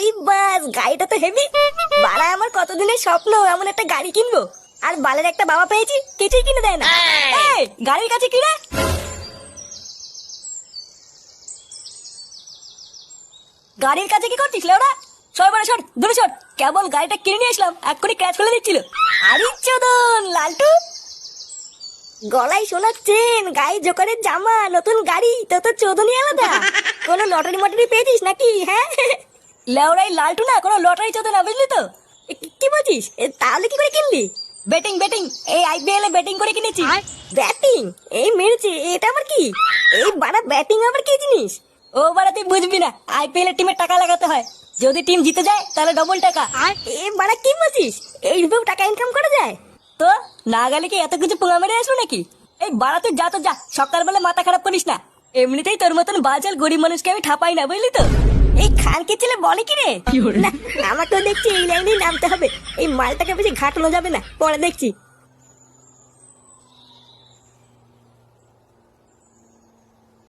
আরে বাস, গাড়িটা তো হেভি। বাড়া, আমার কতদিনের স্বপ্ন এমন একটা গাড়ি কিনবো। আর বালের একটা বাবা পেয়েছি, কিছুই কিনে দেয় না। এই, গাড়ির কাছে কি রে? গাড়ির কাছে কি করছিস লেওড়া? সর বড়, সর দূরে সর। কেবল গাড়িটা কিনে নিয়ে আসলাম, এক্ষুনি ক্র্যাশ করে দিচ্ছিল। আরে চোদন লালটু, গলায় সোনার চেন, গায়ে জোকারের জামা, নতুন গাড়ি, তো চোদনই আলাদা। কোনো লটারি মটারি পেয়েছিস নাকি? হ্যাঁ লেওড়াই লালটু না, কোনো লটারি চোদন না, বুঝলি তো? কি বলছিস? তাহলে কি করে কিনলি? ব্যাটিং ব্যাটিং, এই আইপিএল এ ব্যাটিং করে কিনেছি। ব্যাটিং? এই মেরেছে, এটা আবার কি? এই বাড়া, ব্যাটিং আবার কি জিনিস? ও বাড়া, তুই বুঝবি না। আইপিএল এর টিমে টাকা লাগাতে হয়, যদি টিম জিতে যায় তাহলে ডবল টাকা। এ বাড়া, কি বলছিস? এইভাবে টাকা ইনকাম করা যায়? তো না গেলে কি এত কিছু পোঙা মেরে আসবো নাকি? এই বাড়া, তুই যা তো যা, সকালবেলা মাথা খারাপ করিস না। এমনিতেই তোর মতন বাজার গরিব মানুষকে আমি ঠাপাই না, বুঝলি তো? এই খানকে ছেলে বলে কি রে? না, আমাকেও দেখছি এই লাইনেই নামতে হবে। এই মালটাকে বেশি ঘাটানো যাবে না, পরে দেখছি।